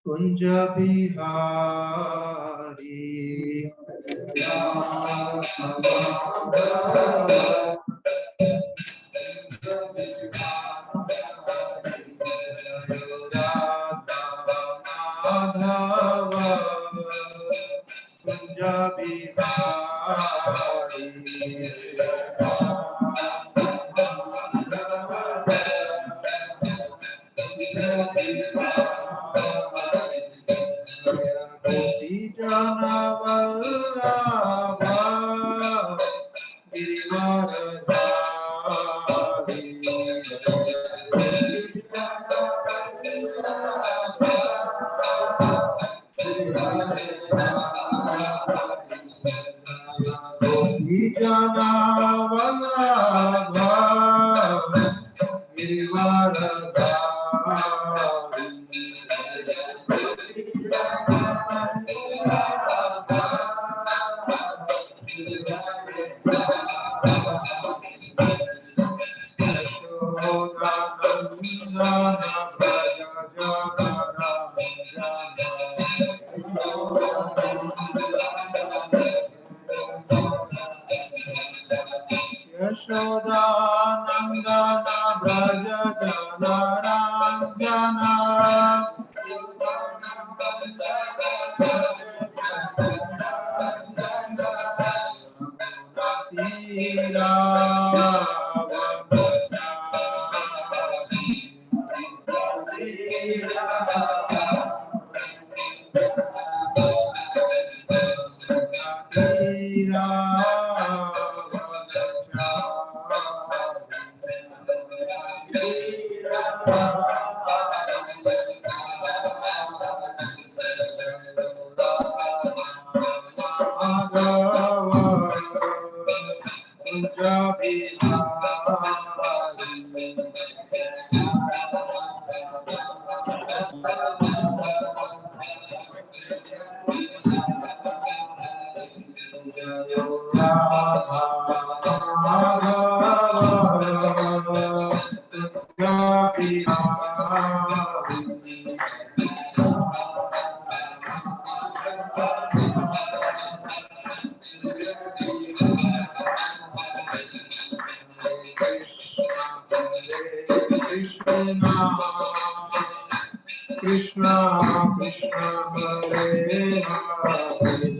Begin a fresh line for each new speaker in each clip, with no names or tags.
Kunja Bihari Madhava Kunja Bihari Jana Vallabha Girivaradhari Jana Vallabha Girivaradhari Yashoda Nandana Braja Jana Ranjana Tira Krishna Krishna Hare Hare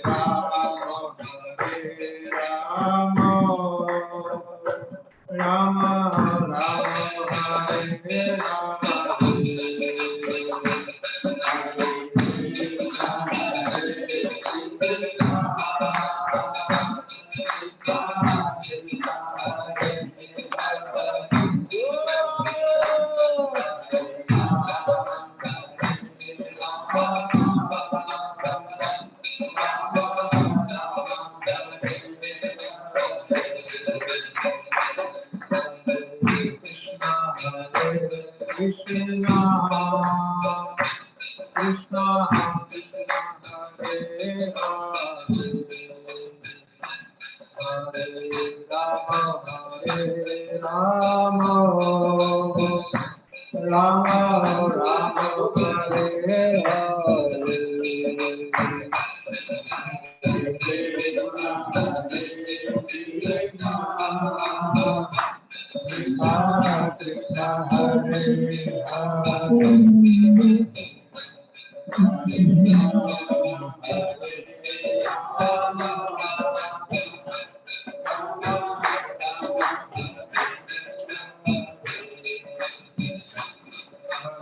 Hare Rama Rama Rama Hare Krishna Krishna Krishna Hare Hare Hare Rama Rama Rama Hare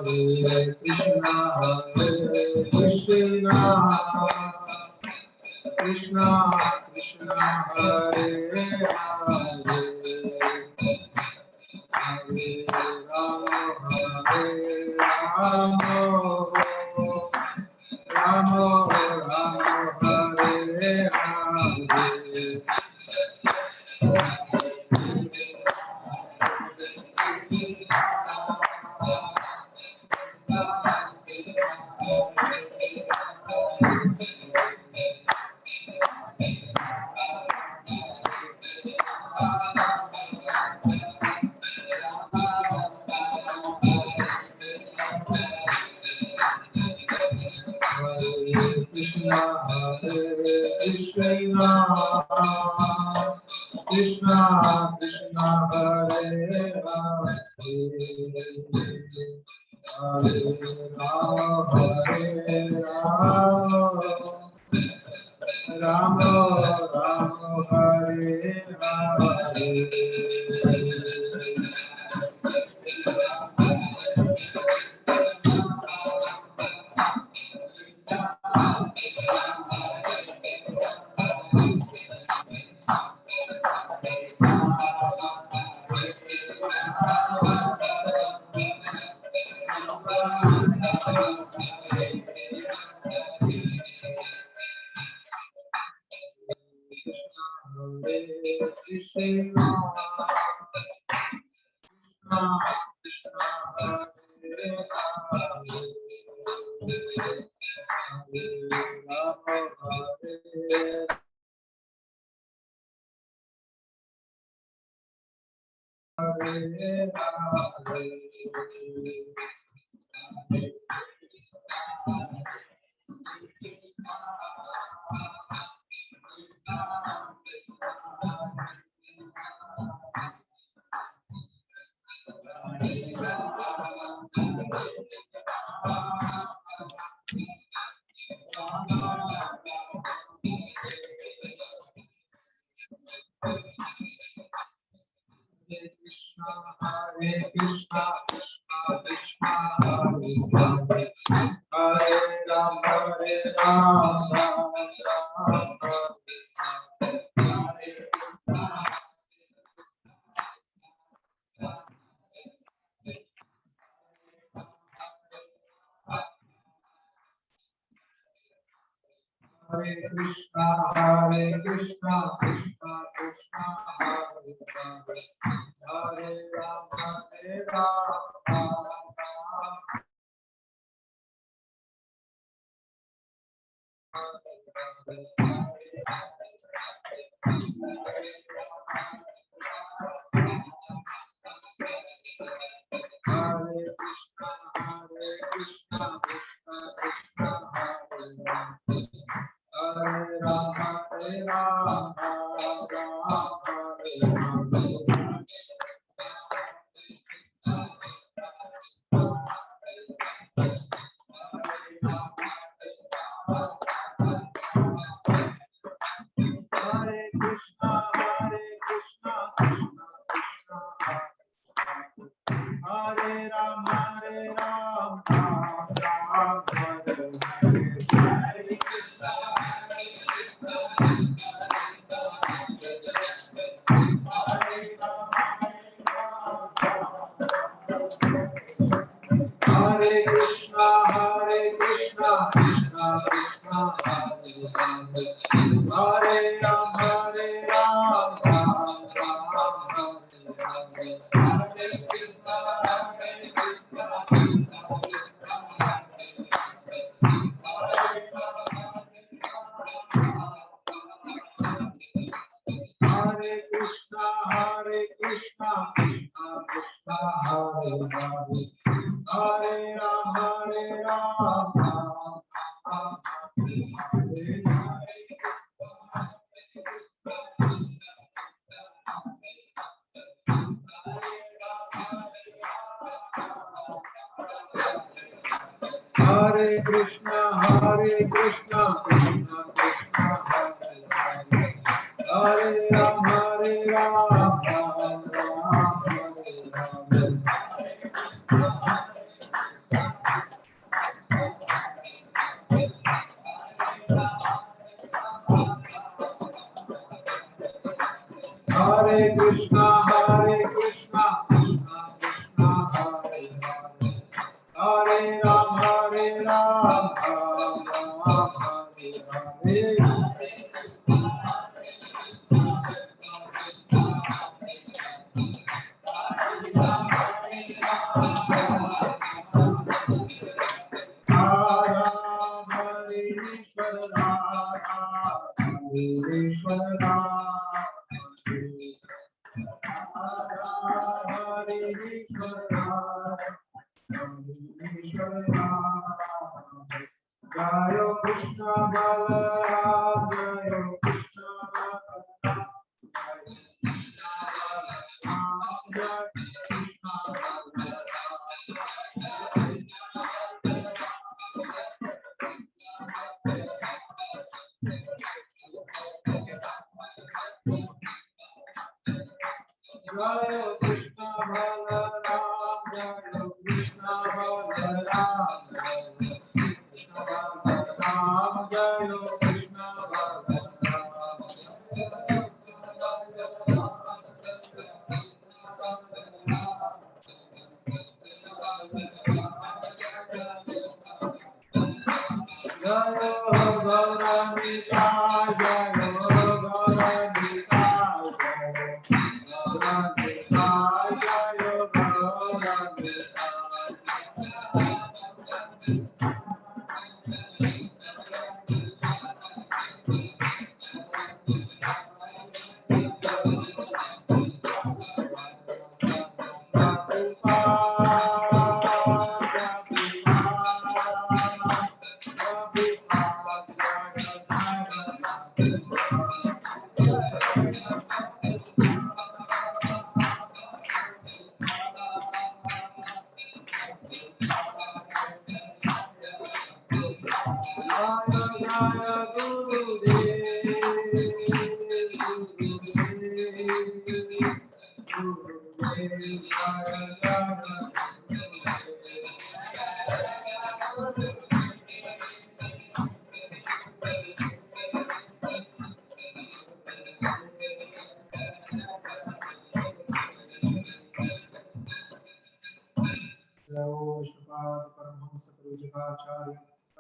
Hare Krishna Hare Krishna Krishna Hare Hare Hare Rama Rama Rama Hare Hare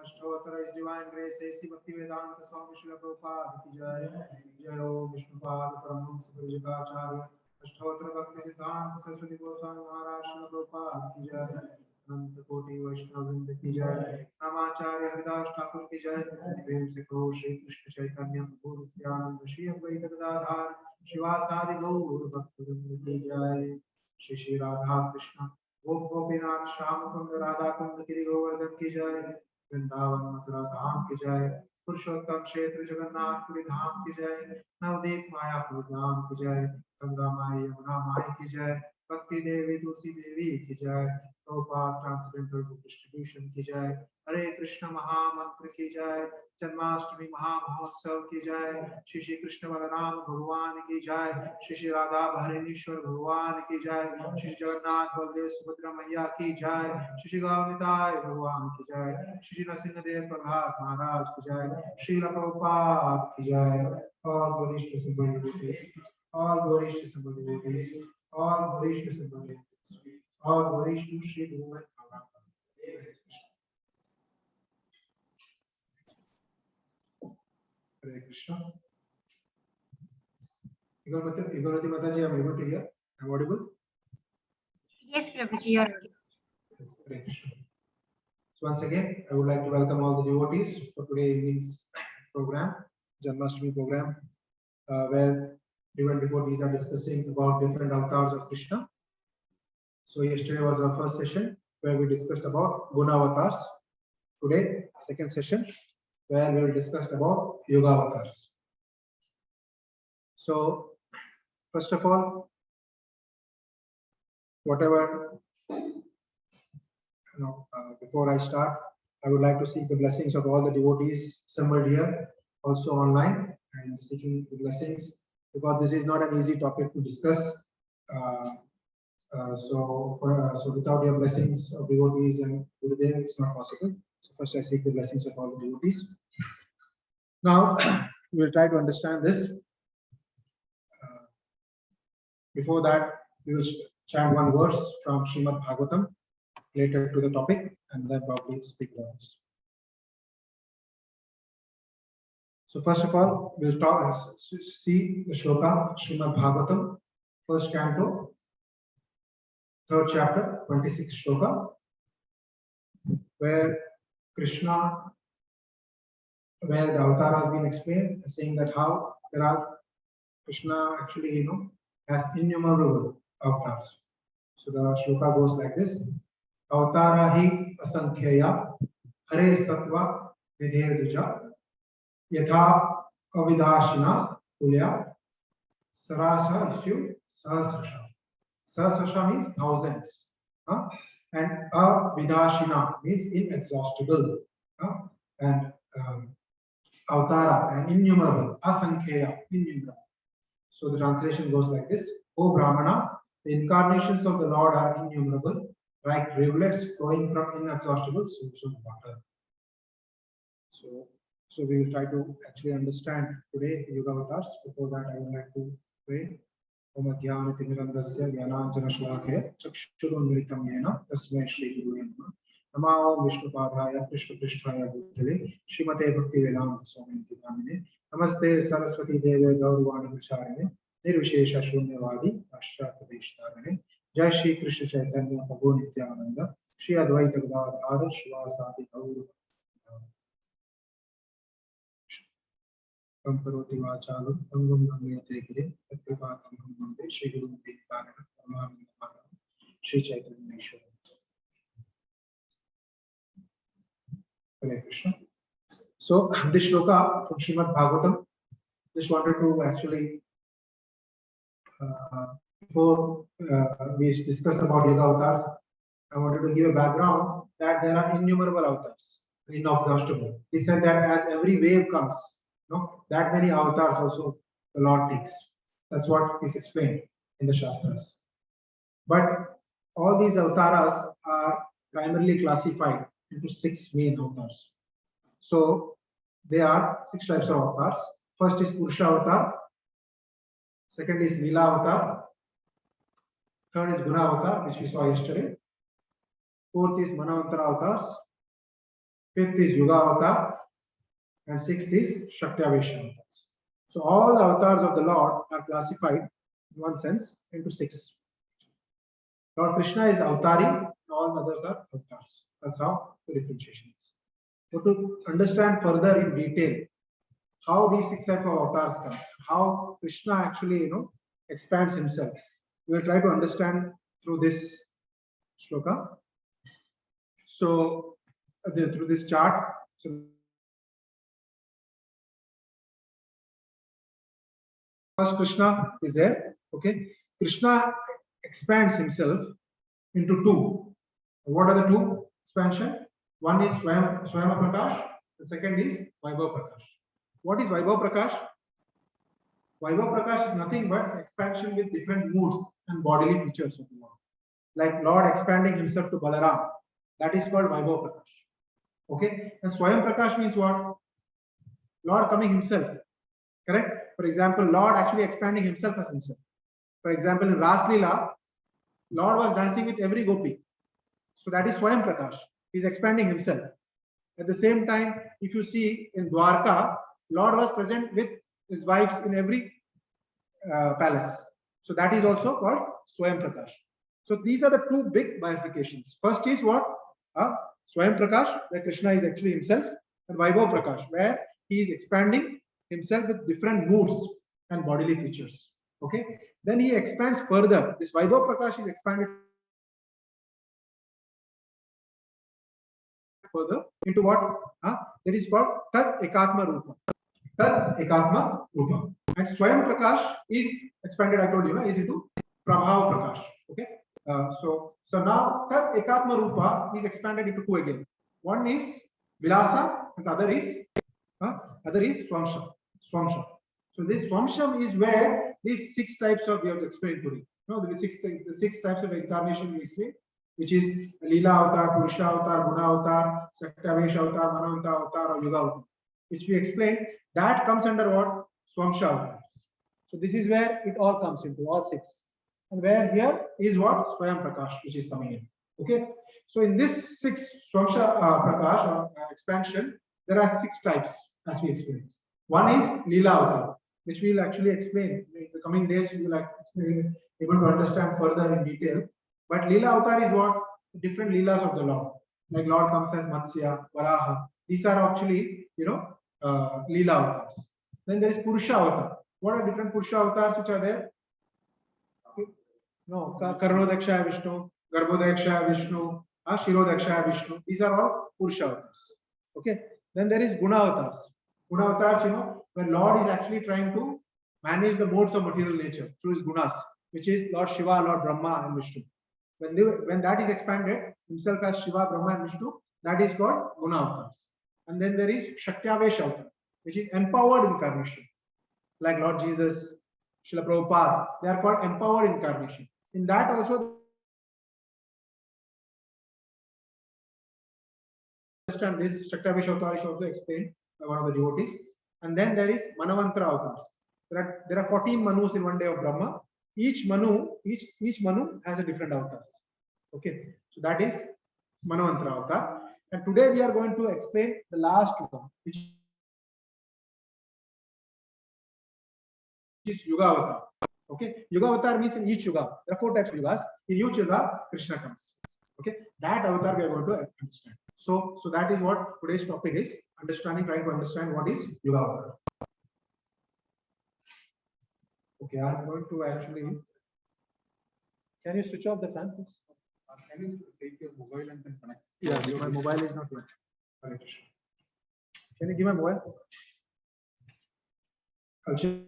Ashtottara His Divine Grace, A.C. Bhaktivedanta Swami Srila Prabhupada ki jai. Jai Ho Vishnupada Paramahamsa Pujikacharya. Ashtottara Bhakti Siddhanta Saraswati Goswami Maharaj Srila Prabhupada ki jai. Ananta Koti Vaishnava Vrinda ki jai. Namacharya Haridas Thakur ki jai. Prem se kho Shri Krishna Chaitanya Prabhu Nityananda Shri Advaita Gadadhar Shivasadi Gaur Bhakti Vrinda ki jai. Shri Shri Radha Krishna Gop Gopinath Sham Kund Radha Kund Giri Govardhan ki jai. Vrindavan Mathura धाम की जय पुरुषोत्तम क्षेत्र जगन्नाथपुरी धाम की जय नवदीप मायापुर धाम की जय गंगा माई यमुना माई की जय भक्ति देवी तुलसी देवी की जय प्रभुपाद ट्रांसडेंटल बुक डिस्ट्रीब्यूशन की जय हरे कृष्ण महामंत्र की जय जन्माष्टमी महामहोत्सव की जय श्री श्री कृष्ण बलराम भगवान की जय श्री श्री राधा भरणेश्वर भगवान की जय श्री जगन्नाथ बलदेव सुभद्रा मैया की जय श्री श्री गौनिताय भगवान की जय श्री श्री नरसिंहदेव प्रभात महाराज की जय श्रील प्रभुपाद की जय all glories to simple devotees all glories to simple devotees all glories to simple devotees all glories to Shri Guru and Bhagavan. Hare Krishna. Igorati Mataji, I'm able to hear. I'm audible?
Yes, Prabhuji, you're audible.
Hare Krishna. So once again, I would like to welcome all the devotees for today evening's program, Janmashtami program, where even devotees are discussing about different avatars of Krishna. So yesterday was our first session where we discussed about Guna avatars. Today, second session where we will discuss about Yuga avatars. So first of all, whatever before I start, I would like to seek the blessings of all the devotees assembled here, also online, and seeking the blessings because this is not an easy topic to discuss. So without your blessings of devotees and Gurudev, it's not possible. So first I seek the blessings of all the devotees. Now we'll try to understand this. Before that, we will chant one verse from Srimad Bhagavatam related to the topic, and then probably speak about this. So first of all, we'll see the shloka Srimad Bhagavatam, first canto, third chapter, 26th shloka, where Krishna, where the avatar has been explained, saying that how there are Krishna actually, has innumerable avatars. So the shloka goes like this: Avatara hi asankhya hare sattva vidhe duja yatha avidashina kulya sarasa isyu sahasrasha. Sahasrasha means thousands. And Avidashina means inexhaustible. And Avatara and innumerable. Asankheya, innumerable. So the translation goes like this: O Brahmana, the incarnations of the Lord are innumerable, like rivulets flowing from inexhaustible sources of water. So we will try to actually understand today Yuga Avatars. Before that, I would like to pray. Om Jnanatimirandasya Jnananjana Chakshurunmritam Yena Tasmai Shri Gurave Namah. Namo Vishnupadaya Krishna Pristhaya Bhutale Srimate Bhaktivedanta Swami Namine. Namaste Saraswati Deve Gaurvani Pracharine Nirvishesha Shunyavadi Paschatadeshtarine. Jai Shri Krishna Chaitanya Prabhu Nityananda Shri Advaita Gadadhara Shivasadi Gauru Kamparoti Vachalu Angam Nangayate Giri Tatyapatam Mande Shri Guru Devanana Paramananda Madhava Shri Chaitanya Ishwara. Hare Krishna. So this shloka from Srimad Bhagavatam, just wanted to actually before we discuss about Yuga Avatars, I wanted to give a background that there are innumerable avatars, inexhaustible. He said that as every wave comes, that many avatars also the Lord takes. That's what is explained in the Shastras. But all these avatars are primarily classified into 6 main avatars. So there are 6 types of avatars. First is Purusha avatar. Second is Leela avatar. Third is Guna avatar, which we saw yesterday. Fourth is Manavantara avatars. Fifth is Yuga avatar. And 6th is Shaktavesha avatars. So all the avatars of the Lord are classified in one sense into 6. Lord Krishna is avatari, and all the others are avatars. That's how the differentiation is. So to understand further in detail how these 6 types of avatars come, how Krishna actually expands himself, we will try to understand through this shloka. So through this chart. So first Krishna is there. Okay, Krishna expands himself into 2. What are the 2 expansion? One is Swayam Prakash. The second is Vaibhav Prakash. What is Vaibhav Prakash? Vaibhav Prakash is nothing but expansion with different moods and bodily features of the Lord. Like Lord expanding himself to Balaram. That is called Vaibhav Prakash. Okay, and Swayam Prakash means what? Lord coming himself. Correct? For example, Lord actually expanding himself as himself. For example, in Ras Leela, Lord was dancing with every gopi. So that is Swayam Prakash. He is expanding himself. At the same time, if you see in Dwarka, Lord was present with his wives in every palace. So that is also called Swayam Prakash. So these are the 2 big bifurcations. First is what? Swayam Prakash, where Krishna is actually himself, and Vaibhav Prakash, where he is expanding himself with different moods and bodily features. Okay. Then he expands further. This Vaibhav Prakash is expanded further into what? That is called Tat Ekatma Rupa. Tat Ekatma Rupa. And Swayam Prakash is expanded, I told you, is into Prabhav Prakash. Okay. So now Tat Ekatma Rupa is expanded into 2 again. One is Vilasa and the other is Swamsha. Swamsha. So this Swamsham is where these 6 types of we have explained today. The 6 types of incarnation we explained, which is Leela Avatar, Purusha Avatar, Guna Avatar, Saktavesha Avatar, Manavantara Avatar, or Yuga Avatar, which we explained, that comes under what? Swamsha Avatars. So this is where it all comes into, all 6. And where here is what? Swayam Prakash, which is coming in. Okay. So in this 6 Swamsha Prakash or expansion, there are 6 types as we explained. One is Leela Avatar, which we will actually explain in the coming days. We will be able to understand further in detail. But Leela Avatar is what? Different Leelas of the Lord. Like Lord comes as Matsya, Varaha. These are actually, Leela Avatars. Then there is Purusha Avatar. What are different Purusha Avatars which are there? No, Karnodakshaya Vishnu, Garbhodakshaya Vishnu, Shirodakshaya Vishnu. These are all Purusha Avatars. Okay. Then there is Guna Avatars. Guna Avatars, where Lord is actually trying to manage the modes of material nature through his gunas. which is Lord Shiva, Lord Brahma, and Vishnu. When that is expanded, himself as Shiva, Brahma, and Vishnu, that is called Guna Avatars. And then there is Shaktyavesha Avatar, which is empowered incarnation, like Lord Jesus, Srila Prabhupada. They are called empowered incarnation. In that also, understand this Shaktyavesha Avatar is also explained by one of the devotees. And then there is Manavantra Avatars. There are 14 Manus in one day of Brahma. Each Manu has a different avatars. Okay, so that is Manavantra Avatar. And today we are going to explain the last one, which is Yuga Avatar. Okay, Yuga Avatar means in each Yuga. There are 4 types of Yugas. In each Yuga, Krishna comes. Okay, that Avatar we are going to understand. So that is what today's topic is: trying to understand what is Yuga Avatar. Okay, I'm going to actually. Can you switch off the fan, please?
Can you take your mobile and then connect?
Yes, my mobile is not working. Can you give my mobile? I'll check.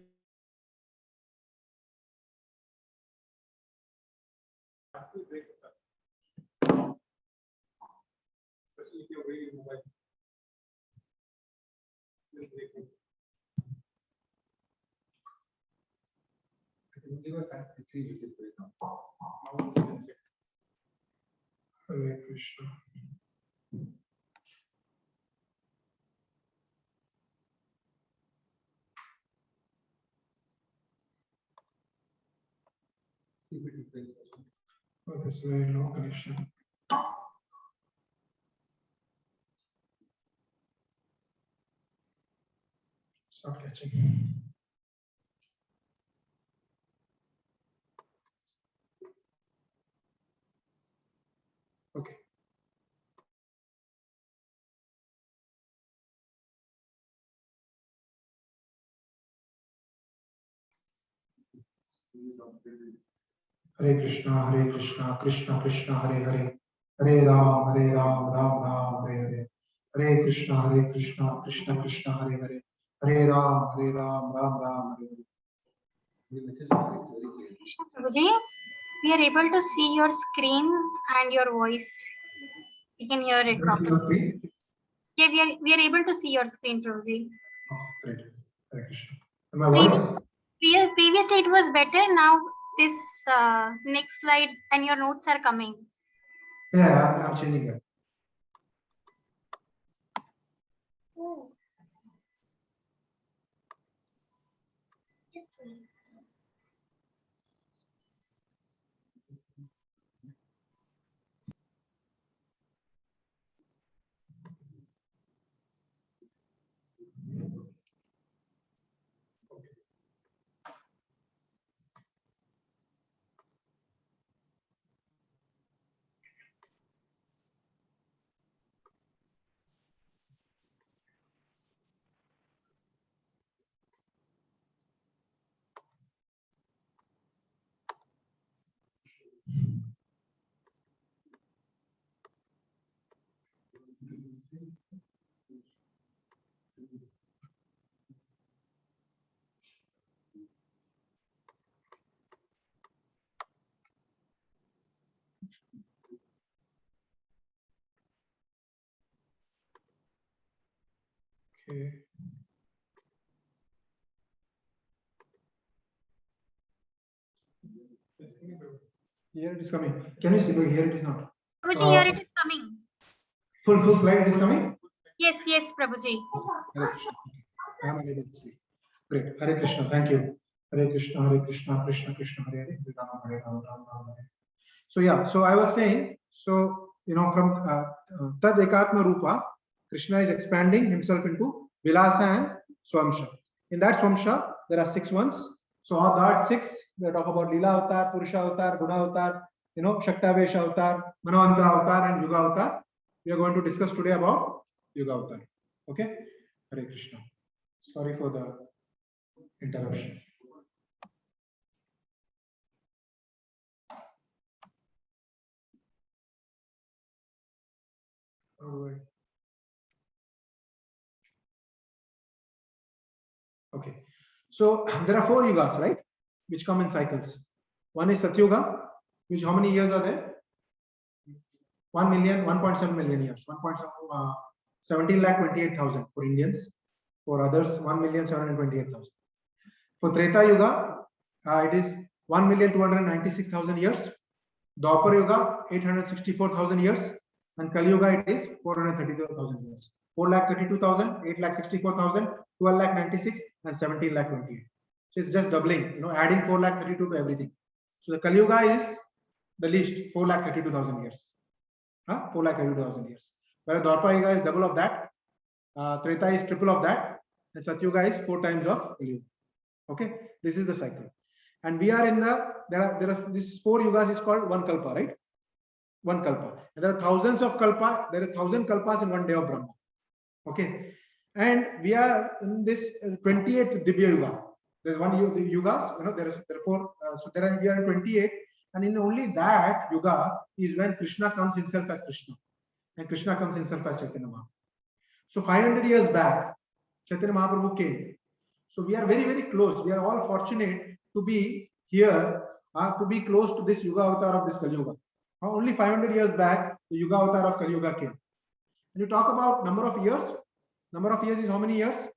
Hare Krishna. Oh, this is very low connection. It's not catching. Okay. Hare Krishna, Krishna Krishna, Hare Hare, Hare Ram, Ram Ram, Hare Hare, Hare Krishna, Krishna Krishna, Hare Hare, Hare Ram, Ram Ram, Hare Hare.
Krishna Prabhuji, we are able to see your screen and your voice. We can hear it properly. Yeah, we are able to see your screen, Prabhuji.
Oh, great. Hare Krishna. And my voice?
Previously it was better. Now this next slide and your notes are coming.
Yeah, I'm changing that.
Oh. Just wait.
Okay. Here it is coming. Can you see? Here it is not.
Prabhuji, here it is coming.
Full slide it is coming?
Yes, Prabhuji.
Hare Krishna. I am unable to see. Great. Hare Krishna. Thank you. Hare Krishna, Krishna Krishna, Hare Hare, Hare Ram, Ram Hare. So yeah, so I was saying, so from Tad Ekatma Rupa, Krishna is expanding himself into Vilasa and Swamsha. In that Swamsha, there are 6 ones. So on that 6, we talk about Lila Avatar, Purusha Avatar, Guna Avatar, Shaktyavesha Avatar, Manavanta Avatar, and Yuga Avatar. We are going to discuss today about Yuga Avatar. Okay? Hare Krishna. Sorry for the interruption. All right. Okay. So there are 4 yugas, right? Which come in cycles. One is Satyuga, which how many years are there? 1 million, 1.7 million years. 17,28,000 for Indians. For others, 1,728,000. For Treta Yuga, it is 1,296,000 years. Dwapar Yuga, 864,000 years. And Kali Yuga, it is 432,000 years. 4,32,000, 8,64,000, 12,96,000, and 17,28,000. So it's just doubling, adding 4,32,000 to everything. So the Kali Yuga is the least, 4,32,000 years. 4,32,000 years. Whereas Dwapar Yuga is double of that. Treta is triple of that. And Satyuga is 4 times of Kali Yuga. Okay, this is the cycle. And we are in this 4 yugas is called one kalpa, right? One kalpa. And there are thousands of kalpa. There are 1,000 kalpas in one day of Brahma. Okay, and we are in this 28th Divya Yuga. There's one yugas. There are 4. We are in 28, and in only that yuga is when Krishna comes himself as Krishna, and Krishna comes himself as Chaitanya Mahaprabhu. So 500 years back, Chaitanya Mahaprabhu came. So we are very, very close. We are all fortunate to be here, to be close to this Yuga Avatar of this Kali Yuga. Only 500 years back, the Yuga Avatar of Kali Yuga came. When you talk about number of years is how many years?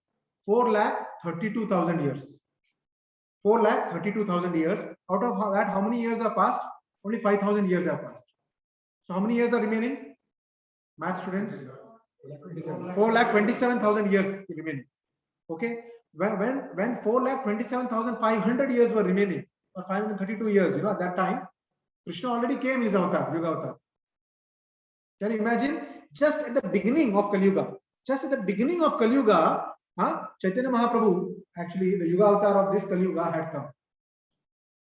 4,32,000 years. 4,32,000 years. Out of that, how many years are passed? Only 5,000 years are passed. So how many years are remaining? Math students? 4,27,000 years remaining. Okay. When 4,27,500 years were remaining, or 532 years, at that time, Krishna already came his avatar, Yuga Avatar. Can you imagine? Just at the beginning of Kali Yuga, Chaitanya Mahaprabhu, actually the Yuga Avatar of this Kali Yuga had come.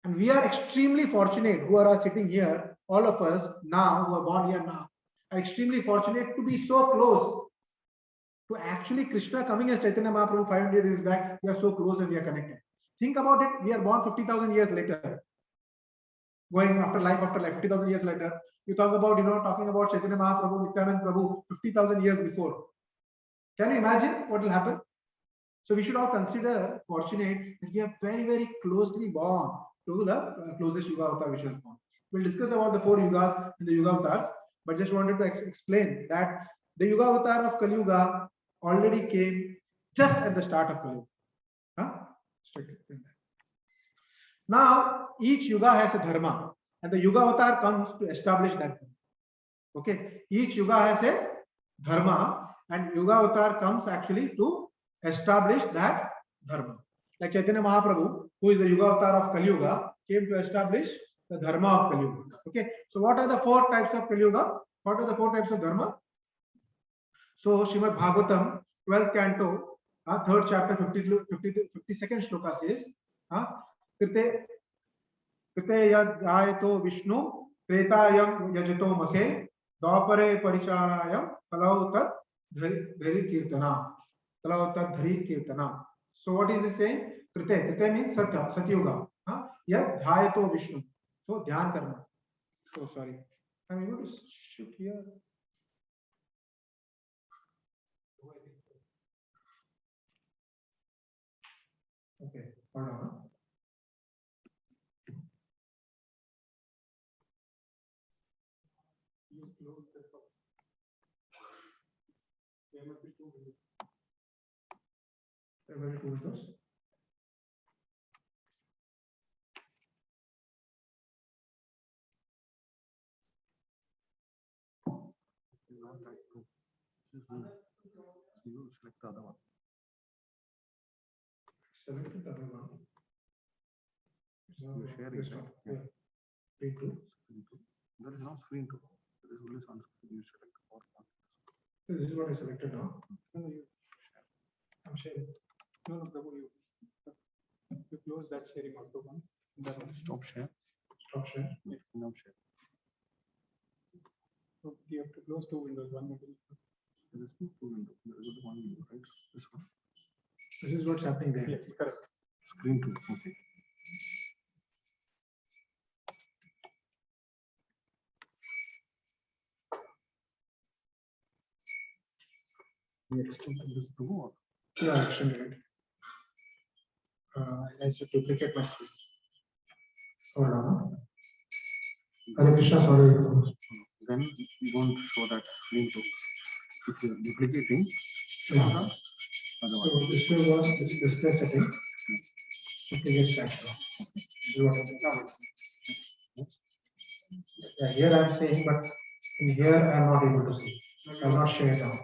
And we are extremely fortunate who are sitting here, all of us now, who are born here now, are extremely fortunate to be so close to actually Krishna coming as Chaitanya Mahaprabhu 500 years back. We are so close and we are connected. Think about it. We are born 50,000 years later. Going after life, 50,000 years later. You talk about, talking about Chaitanya Mahaprabhu, Nityanand Prabhu, 50,000 years before. Can you imagine what will happen? So we should all consider fortunate that we are very, very closely born to the closest Yuga Avatar which was born. We'll discuss about the 4 Yugas in the Yuga Avatars, but just wanted to explain that the Yuga Avatar of Kali Yuga already came just at the start of Kali Yuga. Now, each Yuga has a dharma, and the Yuga Avatar comes to establish that dharma. Okay, each Yuga has a dharma, and Yuga Avatar comes actually to establish that dharma. Like Chaitanya Mahaprabhu, who is the Yuga Avatar of Kali Yuga, came to establish the dharma of Kali Yuga. Okay, so what are the 4 types of Kali Yuga? What are the 4 types of dharma? So Srimad Bhagavatam, 12th canto, 3rd chapter, 52nd shloka says, Krite yadyayato Vishnu, Tretayam yajato makhe, Dwapare paricharayam, Kalau tat dhari kirtana. So what is he saying? Krite means Satyuga. Yadyayato Vishnu. So dhyan karna. So sorry. I'm able to shoot here. Okay, hold on. You close this up. There must be 2 windows. There will be 2 windows.
You select the other one.
Select the other one.
You share
this
it.
one.
Yeah.
Screen 2.
There is no screen 2. There is only on screen. You select the fourth one.
This is what I selected now.
No, you share.
I'm sharing.
No, Prabhu, you close that sharing also once. Stop share.
Stop share.
Now share. So you have to close 2 windows. One window. There is no 2 windows. There is only 1 window, right? This one.
This is what's happening there.
Yes, correct. Screen 2. Okay. You extend this to or?
Yeah, extended it. I should duplicate my screen. Hold on. Hare Krishna, sorry.
Then we won't show that screen too. If you're duplicating,
Yeah.
otherwise.
So this was display setting. Duplicate stack. Yeah, here I am saying, but in here I am not able to see. I will not share it now.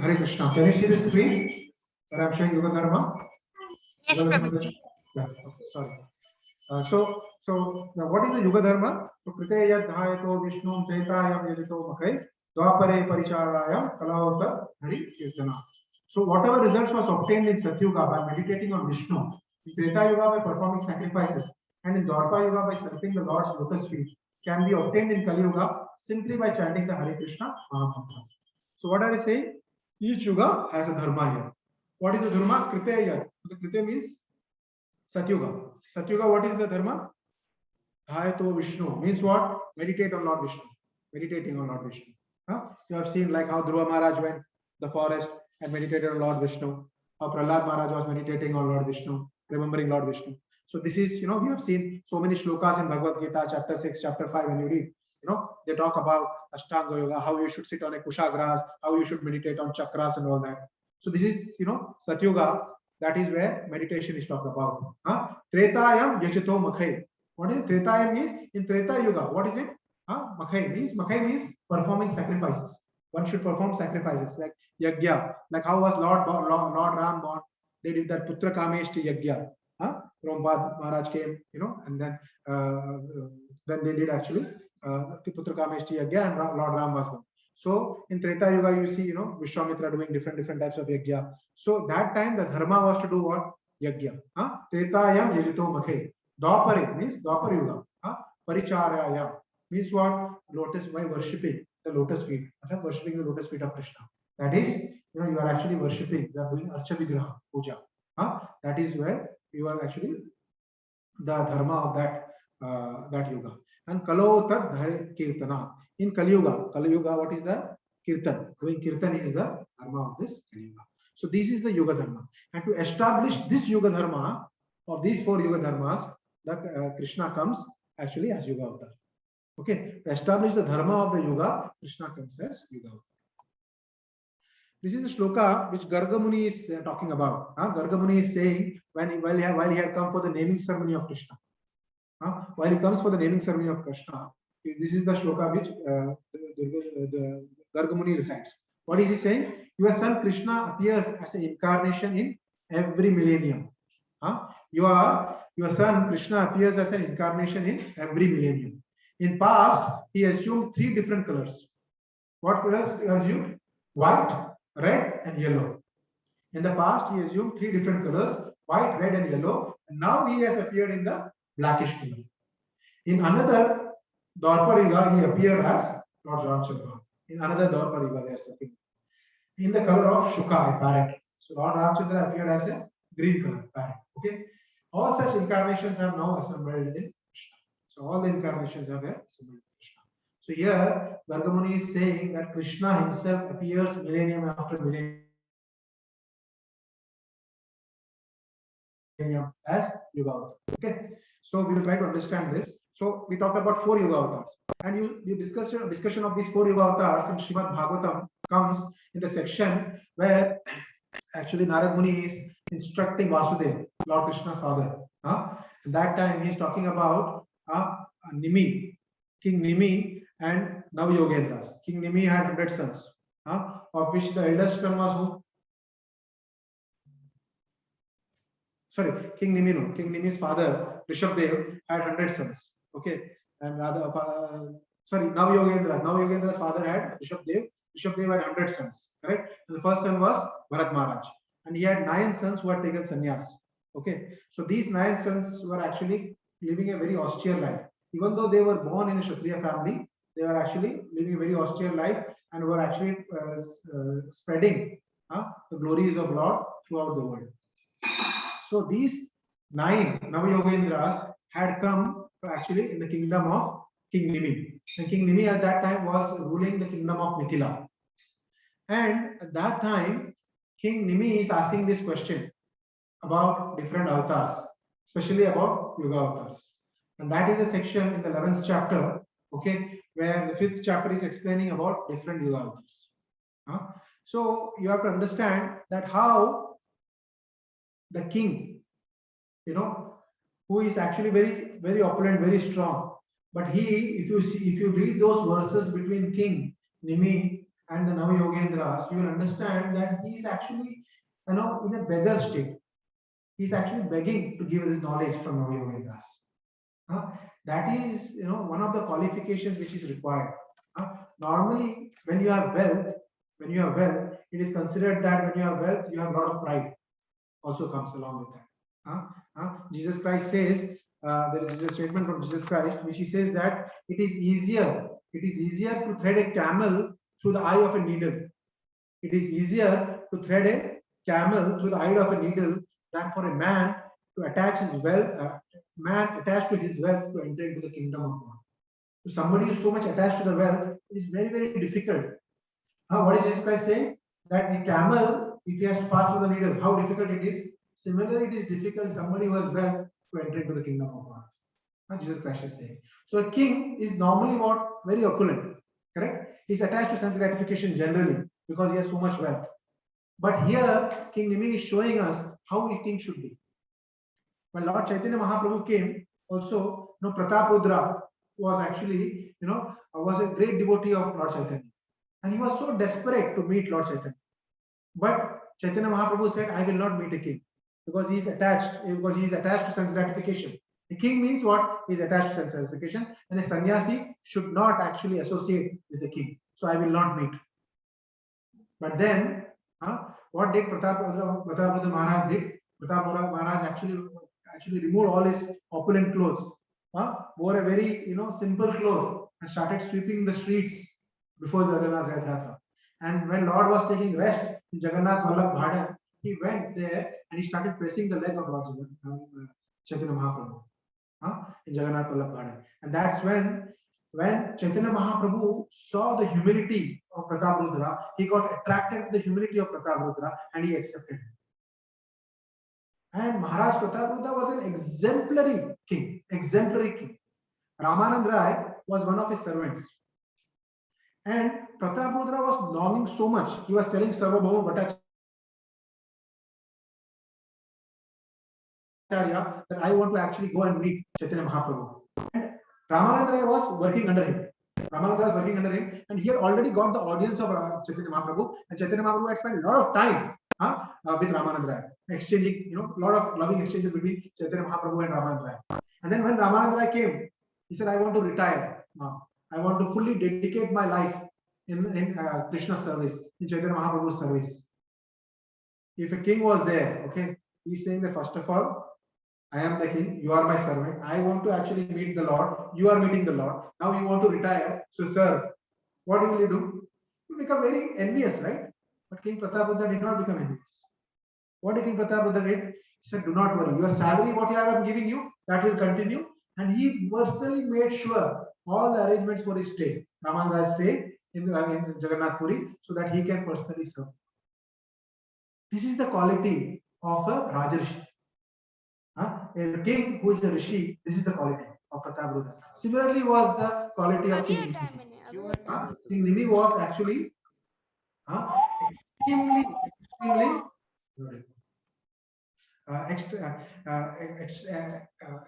Hare Krishna. Can you see the screen where I am showing Yuga Dharma?
Yes,
Yuga Dharma?
Prabhuji.
Yeah, okay, sorry. So now what is the Yuga Dharma? So Kriteya Dhayato Vishnu Chaitayam Yajito Makai Dwapare Paricharayam Kalavata Hari Kirtana. So whatever results was obtained in Satyuga by meditating on Vishnu, in Treta Yuga by performing sacrifices, and in Dwapara Yuga by serving the Lord's lotus feet, can be obtained in Kali Yuga simply by chanting the Hare Krishna Mahamantra. So what are they saying? Each Yuga has a Dharma here. What is the Dharma? Kriteya. The Kriteya means Satyuga. Satyuga, what is the Dharma? Dhayato Vishnu means what? Meditate on Lord Vishnu. Meditating on Lord Vishnu. You have seen like how Dhruva Maharaj went to the forest and meditated on Lord Vishnu. How Prahlad Maharaj was meditating on Lord Vishnu, remembering Lord Vishnu. So this is, we have seen so many shlokas in Bhagavad Gita, chapter 6, chapter 5, when you read, they talk about Ashtanga Yoga, how you should sit on a kusha grass, how you should meditate on chakras and all that. So this is, Satyuga, that is where meditation is talked about. Tretayam Yachito Makhai. What is Tretayam means? In Treta Yuga, what is it? Makhai means performing sacrifices. One should perform sacrifices like Yagya. Like how was Lord Ram born? They did that Putra Kameshti Yagya. Prabhupada Maharaj came, and then they did actually Putra Kameshti Yagya and Lord Ram was born. So in Treta Yuga, you see, Vishwamitra doing different types of Yagya. So that time the Dharma was to do what? Yagya. Tretayam Yajito Makhe. Dwapare means Dwapar Yuga. Paricharayam means what? Lotus, by worshipping the lotus feet. Worshipping the lotus feet of Krishna. That is, you are actually worshipping, you are doing Archa Vigraha Puja. That is where you are actually the Dharma of that Yuga. And Kalo Tad Dhare Kirtana. In Kali Yuga, what is the Kirtan? Doing Kirtan is the Dharma of this Kali Yuga. So this is the Yuga Dharma. And to establish this Yuga Dharma, of these 4 Yuga Dharmas, the Krishna comes actually as Yuga Avatar. Okay, to establish the Dharma of the Yuga, Krishna comes as Yuga Avatar. This is the shloka which Garga Muni is talking about. Garga Muni is saying while he had come for the naming ceremony of Krishna. While he comes for the naming ceremony of Krishna, this is the shloka which the Garga Muni recites. What is he saying? Your son Krishna appears as an incarnation in every millennium. Your son Krishna appears as an incarnation in every millennium. In past, he assumed 3 different colors. What colors he assumed? White, red, and yellow. In the past, he assumed 3 different colors: white, red, and yellow. And now he has appeared in the blackish color. In another Dwapara Yuga, he appeared as Lord Ramchandra. In another Dwapara Yuga, they are saying, in the color of Shuka, a parrot. So Lord Ramchandra appeared as a green color parrot. Okay. All such incarnations have now assembled in Krishna. So all the incarnations have assembled in Krishna. So here, Garga Muni is saying that Krishna himself appears millennium after millennium as Yuga Avatar. Okay. So we will try to understand this. So we talked about 4 Yuga Avatars. And you discussion of these 4 Yuga Avatars in Srimad Bhagavatam comes in the section where actually Narad Muni is instructing Vasudeva, Lord Krishna's father. At that time he is talking about Nimi, King Nimi and Navayogendras. King Nimi had 100 sons, of which the eldest son was who? Sorry, King Nimi no. King Nimi's father, Rishabdev, had 100 sons. Okay, and rather, Navayogendras. Navayogendra's father had Rishabdev. Rishabdev had 100 sons. Correct. And the first son was Bharat Maharaj, and he had 9 sons who had taken sannyas. Okay, so these 9 sons were actually living a very austere life. Even though they were born in a Kshatriya family, they were actually living a very austere life and were actually spreading the glories of Lord throughout the world. So these 9 Navayogendras had come actually in the kingdom of King Nimi. And King Nimi at that time was ruling the kingdom of Mithila. And at that time, King Nimi is asking this question about different avatars, especially about Yuga Avatars. And that is a section in the 11th chapter, okay, where the 5th chapter is explaining about different Yuga Avatars. So you have to understand that how the king, who is actually very, very opulent, very strong, but he, if you read those verses between King Nimi and the Navayogendras, you will understand that he is actually, in a beggar state. He is actually begging to give this knowledge from Navayogendras. That is, one of the qualifications which is required. Normally, when you have wealth, it is considered that when you have wealth, you have a lot of pride. Also comes along with that. Jesus Christ says, there is a statement from Jesus Christ which he says that it is easier to thread a camel through the eye of a needle. It is easier to thread a camel through the eye of a needle than for a man to attach his wealth, attached to his wealth to enter into the kingdom of God. So somebody who is so much attached to the wealth, it is very, very difficult. What is Jesus Christ saying? That a camel, if he has to pass through the needle, how difficult it is. Similarly, it is difficult somebody who has wealth to enter into the kingdom of God. Jesus Christ is saying. So a king is normally what? Very opulent. Correct? He is attached to sense gratification generally because he has so much wealth. But here, King Nimi is showing us how a king should be. When Lord Chaitanya Mahaprabhu came, also, Pratap Rudra was actually, was a great devotee of Lord Chaitanya. And he was so desperate to meet Lord Chaitanya. But Chaitanya Mahaprabhu said, I will not meet a king because he is attached to sense gratification. A king means what? He is attached to sense gratification, and a sannyasi should not actually associate with the king. So I will not meet. But then, what did Pratap Rudra Maharaj did? Pratap Rudra Maharaj actually removed all his opulent clothes, wore a very simple clothes and started sweeping the streets before Jagannath Rath Yatra. And when Lord was taking rest in Jagannath Vallabh Bhadan, he went there and he started pressing the leg of Lord Chaitanya Mahaprabhu in Jagannath Vallabh Bhadan. And that's when Chaitanya Mahaprabhu saw the humility of Pratap Rudra, he got attracted to the humility of Pratap Rudra and he accepted him. And Maharaj Pratap Rudra was an exemplary king. Ramanand Rai was one of his servants. And Pratap Rudra was longing so much. He was telling Sarvabhauma Bhattacharya that I want to actually go and meet Chaitanya Mahaprabhu. And Ramanand Rai was working under him. And he had already got the audience of Chaitanya Mahaprabhu. And Chaitanya Mahaprabhu had spent a lot of time with Ramanand Rai, exchanging, a lot of loving exchanges between Chaitanya Mahaprabhu and Ramanand Rai. And then when Ramanand Rai came, he said, I want to retire now. I want to fully dedicate my life in Krishna's service, in Chaitanya Mahaprabhu's service. If a king was there, okay, he's saying that first of all, I am the king, you are my servant. I want to actually meet the Lord. You are meeting the Lord. Now you want to retire. So, sir, what will you do? You become very envious, right? But King Pratap Rudra did not become envious. What did King Pratap Rudra did? He said, do not worry. Your salary, what I am giving you, that will continue. And he personally made sure all the arrangements for his stay, Ramanand Rai's stay in Jagannath Puri, so that he can personally serve. This is the quality of a Rajarishi. A king who is a rishi, this is the quality of Pratap Rudra. Similarly was the quality of King Nimi. King Nimi was actually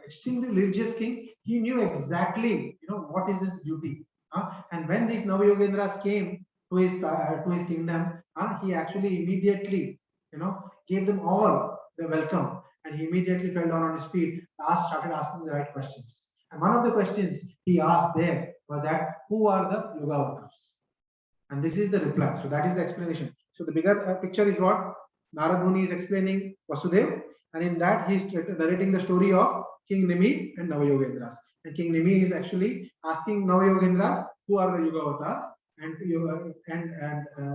extremely religious king. He knew exactly, what is his duty. And when these Navayogendras came to his kingdom, he actually immediately, gave them all the welcome. And he immediately fell down on his feet, started asking the right questions. And one of the questions he asked there was that, who are the Yuga Avatars? And this is the reply. So that is the explanation. So the bigger picture is what? Narad Muni is explaining Vasudev, and in that he is narrating the story of King Nimi and Navayogendras. And King Nimi is actually asking Navayogendras who are the Yuga Avatars, and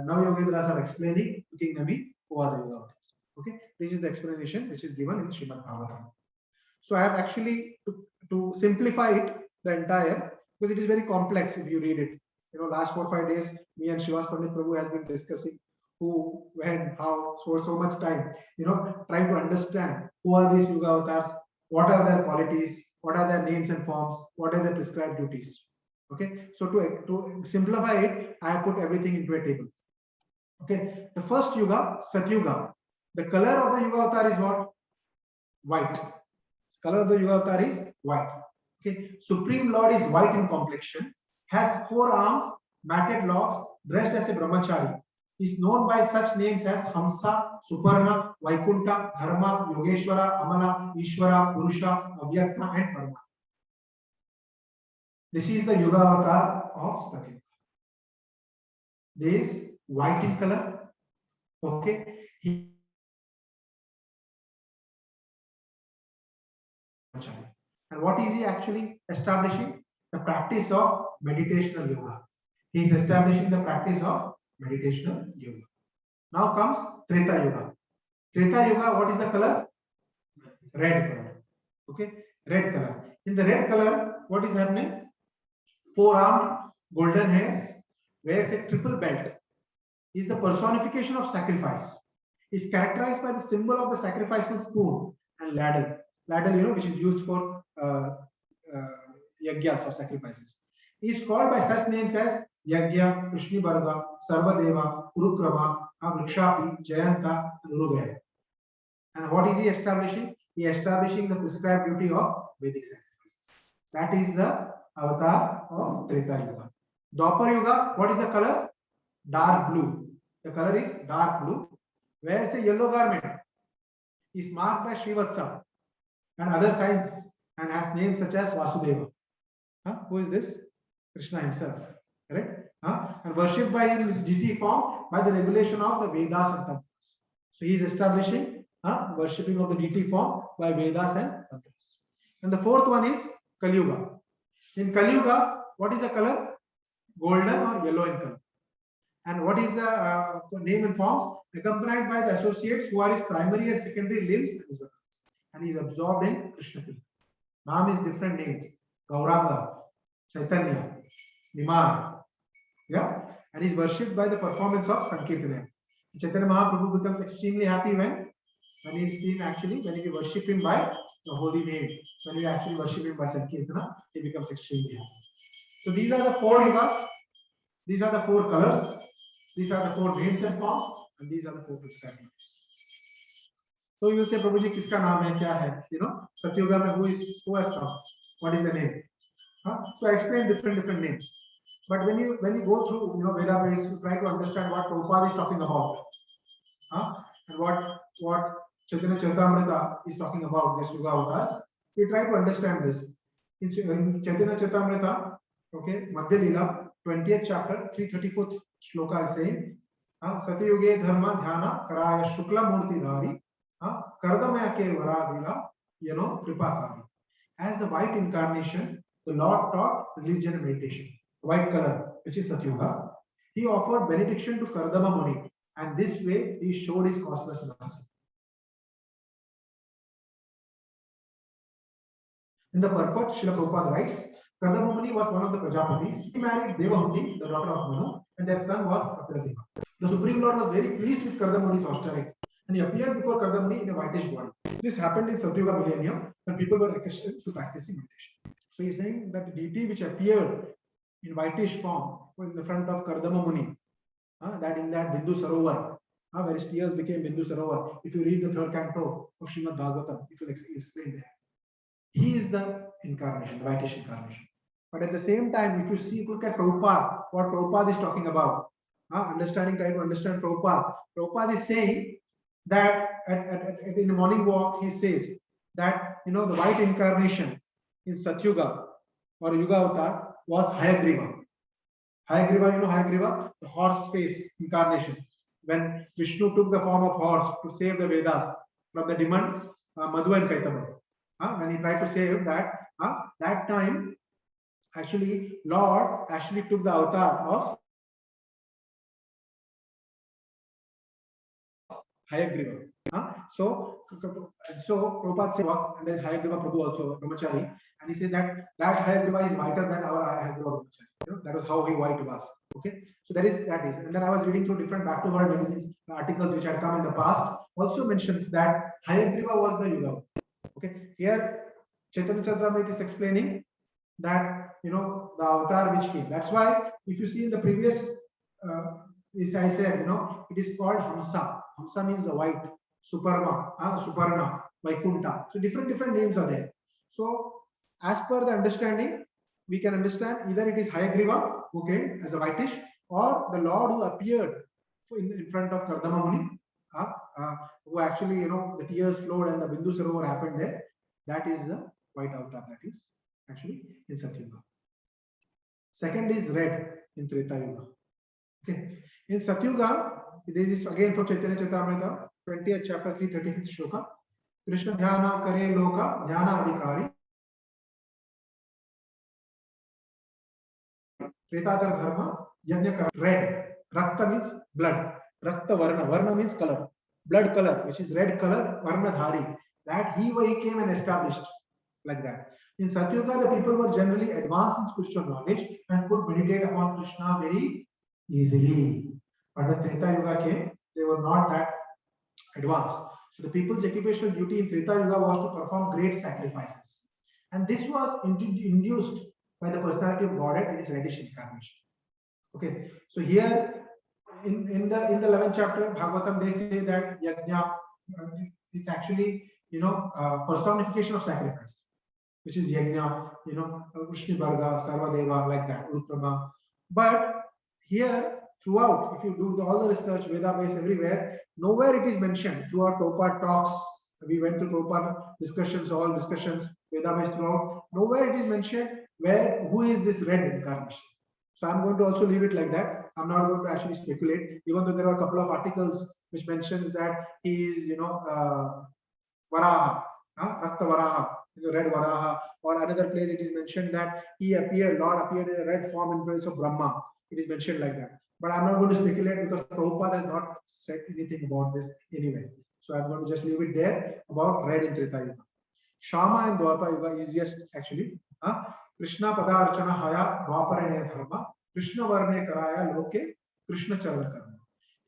Navayogendras are explaining to King Nimi who are the Yuga Avatars. Okay, this is the explanation which is given in Srimad Bhagavatam. So I have actually to simplify it the entire, because it is very complex if you read it. You know, last 4 or 5 days, me and Shivas Pandit Prabhu has been discussing who, when, how, for so much time. You know, trying to understand who are these Yuga Avatars, what are their qualities, what are their names and forms, what are their prescribed duties. Okay, so to simplify it, I have put everything into a table. Okay, the first Yuga, Satyuga. The color of the Yuga Avatar is what? White. Color of the Yuga Avatar is white. Okay, Supreme Lord is white in complexion, has 4 arms, matted locks, dressed as a brahmachari. Is known by such names as Hamsa, Suparna, Vaikunta, Dharma, Yogeshwara, Amala, Ishvara, Purusha, Avyakta, and Parma. This is the Yuga Avatar of Satyuga. This is white in color. Okay. And what is he actually establishing? The practice of meditational yoga. He is establishing the practice of meditational yoga. Now comes Treta Yuga. Treta Yuga, what is the color? Red color. Okay, red color. In the red color, what is happening? 4-armed, golden hairs, wears a triple belt. Is the personification of sacrifice. Is characterized by the symbol of the sacrificial spoon and ladle. Ladle, you know, which is used for yagyas or sacrifices. Is called by such names as Yagya, Krishna Barga, Sarvadeva, Urukrama, Vrikshapi, Jayanta, and Urugaya. And what is he establishing? He is establishing the prescribed duty of Vedic sacrifices. That is the avatar of Treta Yuga. Dwapar Yuga, what is the color? Dark blue. The color is dark blue. Wears a yellow garment. Is marked by Srivatsa and other signs, and has names such as Vasudeva. Who is this? Krishna himself. Correct? And worshipped by him in his deity form by the regulation of the Vedas and Tantras. So he is establishing the worshipping of the deity form by Vedas and Tantras. And the fourth one is Kali Yuga. In Kali Yuga, what is the color? Golden or yellow in color. And what is the name and forms? Accompanied by the associates who are his primary and secondary limbs as well. And he is absorbed in Krishna. Naam is different names. Gauranga, Chaitanya, Nimar. Yeah. And he is worshipped by the performance of Sankirtana. Chaitanya Mahaprabhu becomes extremely happy when he is being actually, when we worship him by the holy name. When we actually worship him by Sankirtana, he becomes extremely happy. So these are the 4 yugas. These are the 4 colors. These are the 4 names and forms. And these are the 4 prescribed names. So you will say, Prabhuji, kiska naam hai, kya hai? You know, Satyuga mein who has come? What is the name? So I explain different names. But when you go through, you know, Veda base, you try to understand what Prabhupada is talking about. And what Chaitanya Charitamrita is talking about, this Yuga Avatars. We try to understand this. In Chaitanya Charitamrita, okay, Madhya Lila, 20th chapter, 334th shloka is saying, Satyuge dharma dhyana karaya shukla murti dhari, kardamaya ke varadila, you know, kripakari. As the white incarnation, the Lord taught religion and meditation. White color, which is Satyuga. He offered benediction to Kardama Muni, and this way he showed his causeless mercy. In the purport, Srila Prabhupada writes, Kardama Muni was one of the Prajapatis. He married Devahuti, the daughter of Manu, and their son was Apradeva. The Supreme Lord was very pleased with Kardama Muni's austerity, and he appeared before Kardama Muni in a whitish body. This happened in Satyuga millennium when people were accustomed to practicing meditation. So he is saying that the deity which appeared in whitish form in the front of Kardama Muni, that in that Bindu Sarovar, where his tears became Bindu Sarovar. If you read the 3rd canto of Srimad Bhagavatam, it will explain there. He is the incarnation, the whitish incarnation. But at the same time, if you see, look at Prabhupada, what Prabhupada is talking about, trying to understand Prabhupada. Prabhupada is saying that in the morning walk, he says that, you know, the white incarnation in Satyuga or Yuga Avatar was Hayagriva. Hayagriva, you know Hayagriva, the horse face incarnation. when Vishnu took the form of horse to save the Vedas from the demon Madhu and Kaitava. When he tried to save that, that time actually Lord actually took the avatar of Hayagriva. So Prabhupada said, and there is Hayagriva Prabhu also, Brahmachari, and he says that Hayagriva is whiter than our Hayagriva Brahmachari. That was how he white was. Okay, so that is. And then I was reading through different back to world medicines articles which had come in the past. Also mentions that Hayagriva was the Yuga. Okay, here Chaitanya Charitamrita is explaining that the avatar which came. That's why if you see in the previous, I said it is called Hamsa. Hamsa means the white, Suparna, Vaikunta. So different names are there. So as per the understanding, we can understand either it is Hayagriva who came as a whitish, or the Lord who appeared in front of Kardama Muni, who actually the tears flowed and the Bindu Sarovar happened there. That is the white avatar that is actually in Satyuga. Second is red in Treta Yuga. Okay. In Satyuga, this is again from Chaitanya Charitamrita, 20th chapter, 335th shloka. Krishna dhyana kare loka jnana adhikari. Tretatar dharma yajna kara. Red. Rakta means blood. Rakta varna. Varna means color. Blood color, which is red color, varna dhari. That he came and established like that. In Satyuga, the people were generally advanced in spiritual knowledge and could meditate upon Krishna very easily. But when Treta Yuga came, they were not that advanced. So the people's occupational duty in Treta Yuga was to perform great sacrifices. And this was induced by the personality of Godhead in his reddish incarnation. Okay, so here in the 11th chapter, Bhagavatam, they say that Yajna, it's actually personification of sacrifice, which is Yajna, Krishna Varga, Sarvadeva, like that, Uttarama. But here, throughout, if you do all the research, Veda based everywhere, nowhere it is mentioned. Throughout Prabhupada talks, we went to Prabhupada discussions, all discussions, Veda based throughout, nowhere it is mentioned who is this red incarnation. So I'm going to also leave it like that. I'm not going to actually speculate, even though there are a couple of articles which mentions that he is, Varaha, Rakta Varaha, the red Varaha, or another place it is mentioned that Lord appeared in a red form in place of Brahma. It is mentioned like that. But I'm not going to speculate because Prabhupada has not said anything about this anyway. So I'm going to just leave it there about red in Treta Yuga. Shama and Dwapara Yuga easiest actually. Krishna Padarchana Haya Dwaparane Dharma, Krishna Varne Karaya Loke, Krishna Charana Karma.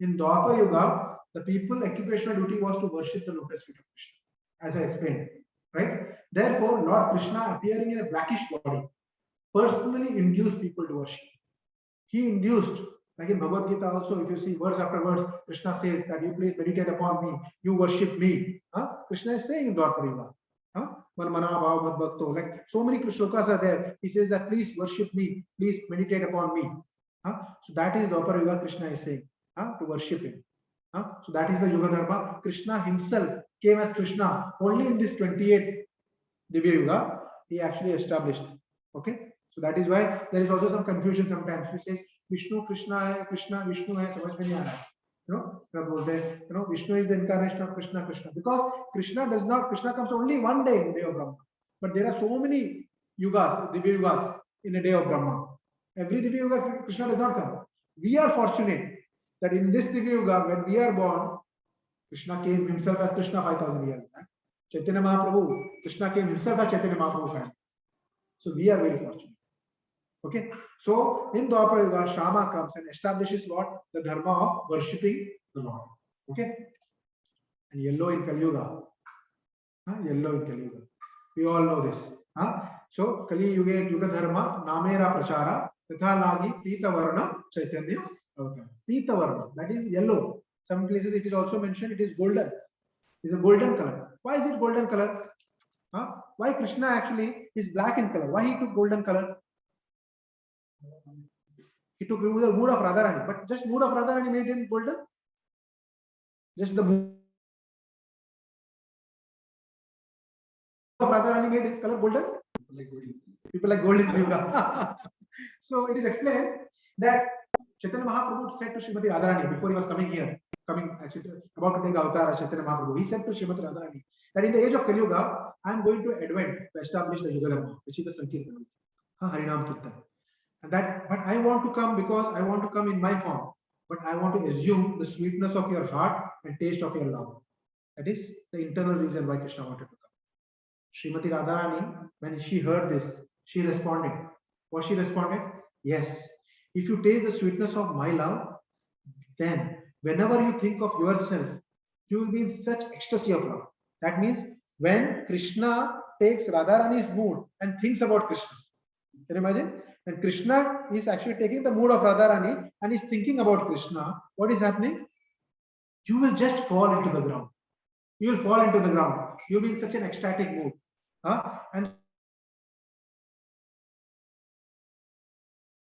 In Dwapara Yuga, the people occupational duty was to worship the lotus feet of Krishna, as I explained. Right? Therefore, Lord Krishna appearing in a blackish body personally induced people to worship. He induced, like in Bhagavad Gita also, if you see verse after verse, Krishna says that you please meditate upon me, you worship me. Krishna is saying in Dwapara Yuga. Like so many shlokas are there. He says that please worship me, please meditate upon me. So that is Dwapara Yuga, Krishna is saying to worship him. So that is the Yuga Dharma. Krishna himself came as Krishna only in this 28th Divya Yuga. He actually established. Okay, so that is why there is also some confusion sometimes. He says Vishnu Krishna hai, Krishna Vishnu hai, samajh mein nahi aa raha. Vishnu is the incarnation of Krishna, because Krishna comes only one day in the day of Brahma. But there are so many yugas, Divya Yugas in a day of Brahma. Every Divya Yuga, Krishna does not come. We are fortunate that in this Divya Yuga, when we are born, Krishna came himself as Krishna 5,000 years back. Chaitanya Mahaprabhu, Krishna came himself as Chaitanya Mahaprabhu. So we are very fortunate. Okay, so in Dwapara Yuga, Shama comes and establishes what? The dharma of worshipping the Lord. Okay, and yellow in Kali Yuga. Yellow in Kali Yuga. We all know this. So Kali Yuga Yuga Dharma Namera Prachara Tatha Lagi Pita Varna Chaitanya Avatar. Pita Varna, that is yellow. Some places it is also mentioned it is golden. It is a golden color. Why is it golden color? Why Krishna actually is black in color? Why he took golden color? He took the mood of Radharani, but just mood of Radharani made him golden. Just the mood of Radharani made his color golden. People like golden Yuga. So it is explained that Chaitanya Mahaprabhu said to Srimati Radharani before he was coming here, coming actually about to take the avatar as Chaitanya Mahaprabhu, he said to Srimati Radharani that in the age of Kali Yuga, I am going to advent to establish the Yuga Dharma, which is the Sankirtan, Harinam Kirtan. And that, but I want to come because I want to come in my form, but I want to assume the sweetness of your heart and taste of your love. That is the internal reason why Krishna wanted to come. Srimati Radharani, when she heard this, she responded. What she responded? Yes. If you taste the sweetness of my love, then whenever you think of yourself, you will be in such ecstasy of love. That means when Krishna takes Radharani's mood and thinks about Krishna. Can you imagine? When Krishna is actually taking the mood of Radharani and is thinking about Krishna, what is happening? You will just fall into the ground. You will fall into the ground. You will be in such an ecstatic mood. And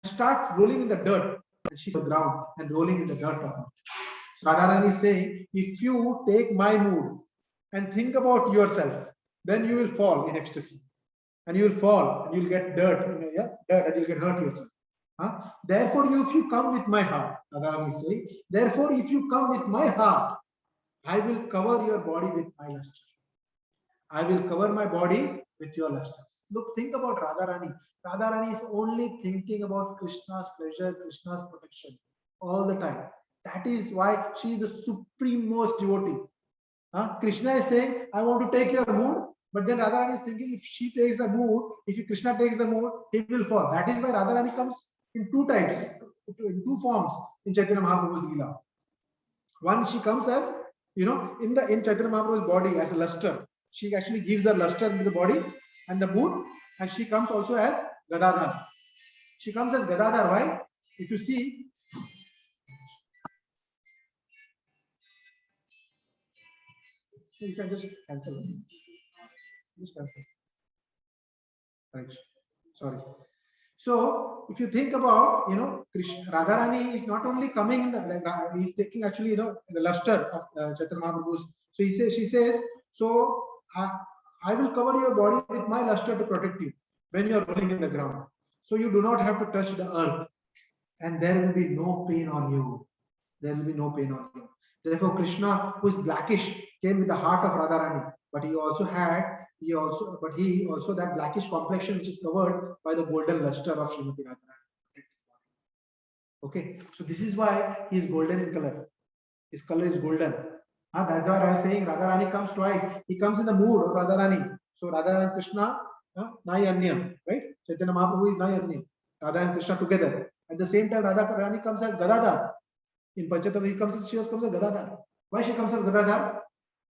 start rolling in the dirt. And she's on the ground and rolling in the dirt of her. So Radharani is saying, if you take my mood and think about yourself, then you will fall in ecstasy. And you will fall and you will get dirt, dirt, and you will get hurt yourself. Therefore, if you come with my heart, Radharani is saying, therefore, if you come with my heart, I will cover your body with my luster. I will cover my body with your lusters. Look, think about Radharani. Radharani is only thinking about Krishna's pleasure, Krishna's protection all the time. That is why she is the supreme most devotee. Krishna is saying, I want to take your mood, but then Radharani is thinking, if she takes the mood, if Krishna takes the mood, he will fall. That is why Radharani comes in two types, in two forms in Chaitanya Mahaprabhu's Leela. One, she comes as, in Chaitanya Mahaprabhu's body as a luster. She actually gives her luster into the body and the mood, and she comes also as Gadadhar. She comes as Gadadhar. Why? If you see, you can just cancel. Just cancel. Right. Sorry. So, if you think about, Krishna, Radharani is not only coming in the, he is taking actually, the luster of Chaitanya Mahaprabhu's. So she says, so I will cover your body with my luster to protect you when you are rolling in the ground. So you do not have to touch the earth, and there will be no pain on you. There will be no pain on you. Therefore, Krishna, who is blackish, came with the heart of Radharani, but he also that blackish complexion which is covered by the golden luster of Srimati Radharani. Okay, so this is why he is golden in color. His color is golden. That's why I was saying Radharani comes twice. He comes in the mood of Radharani. So Radha and Krishna, Nai Anya, right? Chaitanya Mahaprabhu is Nai Anya. Radha and Krishna together. At the same time, Radharani comes as Gadadhar. In Panchatattva, she comes as Gadadhar. Why she comes as Gadadhar?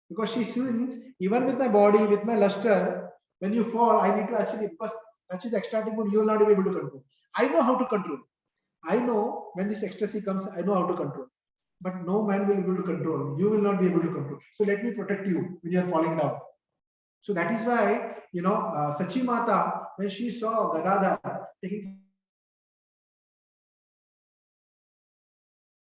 Because she sings, even with my body, with my luster, when you fall, I need to actually, because that is ecstatic mood, you will not be able to control. I know how to control. I know when this ecstasy comes, I know how to control. But no man will be able to control. You will not be able to control. So let me protect you when you are falling down. So that is why, Sachi Mata, when she saw Gadadhar taking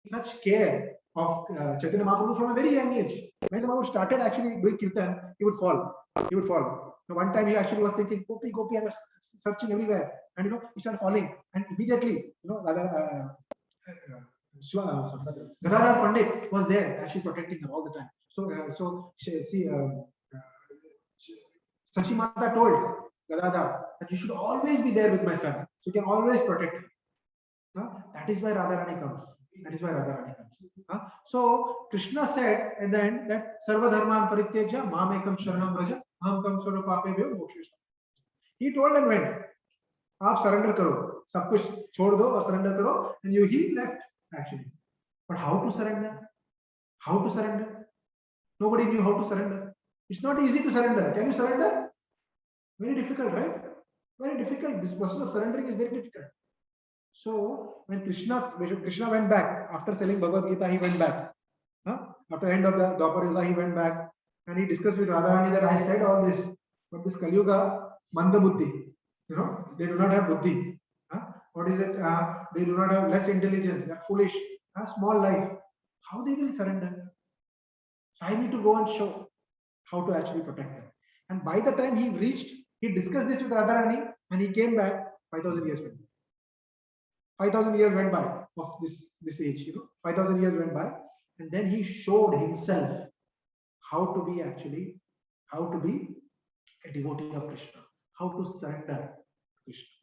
such care of Chaitanya Mahaprabhu from a very young age. When Mahaprabhu started actually doing kirtan, he would fall. He would fall. So one time he actually was thinking, Gopi, Gopi, I was searching everywhere. And he started falling. And immediately, Gadadhar Pandit was there actually protecting her all the time. So Sachi Mata told Gadadhar that you should always be there with my son. So you can always protect him. That is why Radharani comes. That is why Radharani comes. So Krishna said at the end that Sarva Dharman Parityajya Mamekam Sharanam Raja Aham Tam Sura Papebhyo Mokshesha. He told and went. Aap surrender karo. Sab kuch chhod do aur surrender karo. And he left actually. But how to surrender? How to surrender? Nobody knew how to surrender. It's not easy to surrender. Can you surrender? Very difficult, right? Very difficult. This process of surrendering is very difficult. So when Krishna went back after selling Bhagavad Gita, he went back. After the end of the Dwapar Yuga, he went back and he discussed with Radharani that I said all this, but this Kali Yuga, Manda Buddhi, they do not have Buddhi. What is it? They do not have less intelligence. They are foolish. Small life. How they will surrender? So I need to go and show how to actually protect them. And by the time he reached, he discussed this with Radharani and he came back. 5,000 years went by. 5,000 years went by of this age. 5,000 years went by, And then he showed himself how to be a devotee of Krishna, how to surrender to Krishna,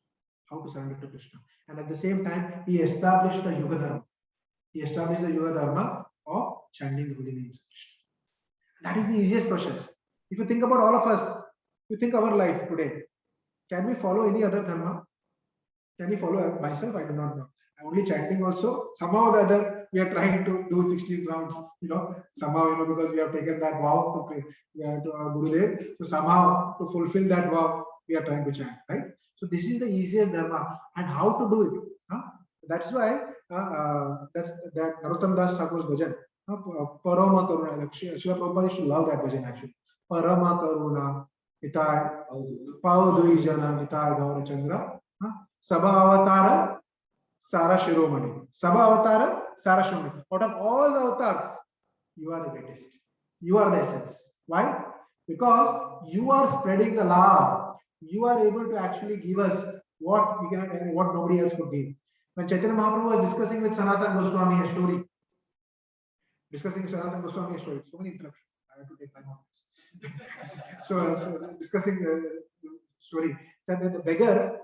how to surrender to Krishna. And at the same time, he established the Yuga Dharma. He established the Yuga Dharma of chanting the holy names of Krishna. That is the easiest process. If you think about all of us, you think our life today, can we follow any other dharma? Can we follow myself? I do not know. I'm only chanting also. Somehow or the other, we are trying to do 16 rounds, somehow, because we have taken that vow to our Gurudev. So somehow to fulfill that vow, we are trying to chant, right? So this is the easiest dharma. And how to do it? That's why that Narottam Das Thakur's bhajan, Parama Karuna, Srila Prabhupada used to love that bhajan actually. Parama Karuna, Nitai, Paudui Jana, Nitai Gaura Chandra, Sabha Avatara, Sara Shiromani. Sabha Avatara, Sara Shiromani. Out of all the avatars, you are the greatest. You are the essence. Why? Because you are spreading the love. You are able to actually give us what we cannot, what nobody else could give. When Chaitanya Mahaprabhu was discussing with Sanatana Goswami a story, so many interruptions. I have to take 5 minutes. so discussing story that the beggar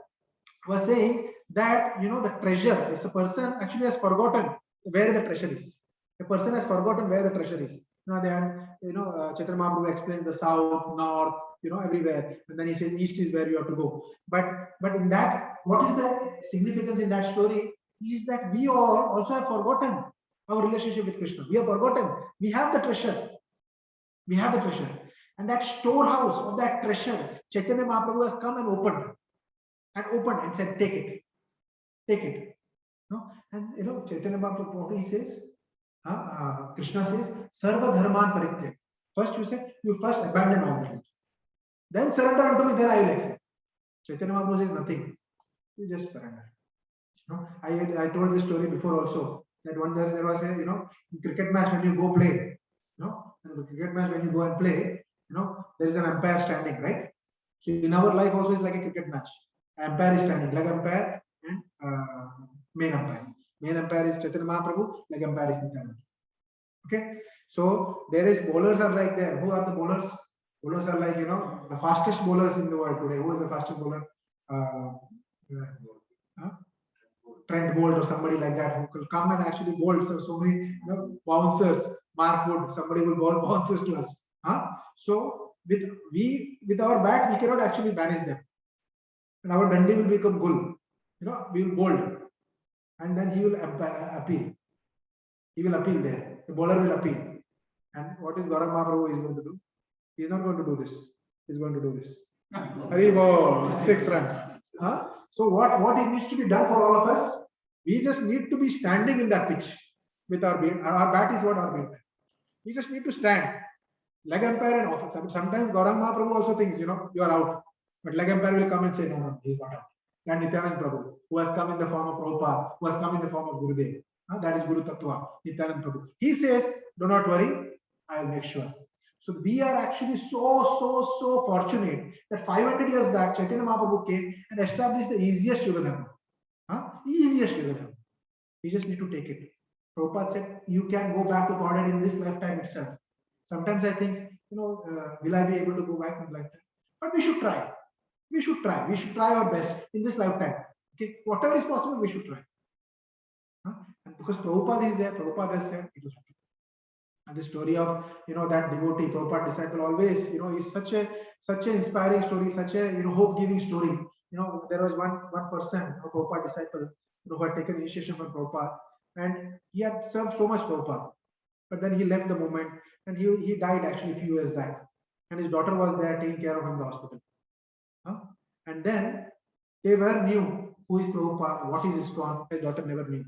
was saying that the treasure is a person actually has forgotten where the treasure is. The person has forgotten where the treasure is. Now Chaitanya Mahaprabhu explains the south, north, everywhere, and then he says east is where you have to go. But in that, what is the significance in that story is that we all also have forgotten our relationship with Krishna. We have forgotten. We have the treasure. We have the treasure, and that storehouse of that treasure, Chaitanya Mahaprabhu has come and opened and said, take it. And Chaitanya Mahaprabhu, what he says, Krishna says, Sarva Dharman Parityaj. First you first abandon all the things. Then surrender unto me, then I will accept. Chaitanya Mahaprabhu says nothing. You just surrender. I told this story before also, that one day there was a, in cricket match when you go play, in the cricket match when you go and play, there is an umpire standing, right? So in our life also it's like a cricket match. Umpire is standing, leg umpire and main umpire. Main umpire is Chaitanya Mahaprabhu, leg umpire is Nityananda. Okay, so there is bowlers are like there. Who are the bowlers? Bowlers are like the fastest bowlers in the world today. Who is the fastest bowler? Trent Bolt or somebody like that who will come and actually bowl. So many bouncers. Mark Wood, somebody will bowl bounces to us. So with our bat we cannot actually manage them, and our dandi will become gul. We will bowl, and then he will appeal. He will appeal there. The bowler will appeal. And what is Gauranga Mahaprabhu is going to do? He is not going to do this. He is going to do this. Haribol, 6 runs. So what it needs to be done for all of us? We just need to be standing in that pitch with our bat. Our bat is what our bat. We just need to stand. Leg umpire and off. Sometimes Gauranga Mahaprabhu also thinks, you are out. But leg umpire will come and say, no, he's not out. And Nityananda Prabhu, who has come in the form of Prabhupada, who has come in the form of Gurudev. That is Guru Tattva, Nityananda Prabhu. He says, do not worry, I will make sure. So we are actually so fortunate that 500 years back, Chaitanya Mahaprabhu came and established the easiest Yuga Dharma. Easiest Yuga Dharma. We just need to take it. Prabhupada said, you can go back to Godhead in this lifetime itself. Sometimes I think, will I be able to go back in lifetime? But we should try. We should try. We should try our best in this lifetime. Okay, whatever is possible, we should try. And because Prabhupada is there, Prabhupada has said it will happen. And the story of that devotee, Prabhupada disciple, always is such an inspiring story, such a hope-giving story. There was one person, a Prabhupada disciple, who had taken initiation from Prabhupada, and he had served so much Prabhupada, but then he left the movement, and he died actually a few years back, and his daughter was there taking care of him in the hospital. And then they knew who is Prabhupada, what is ISKCON. His daughter never knew.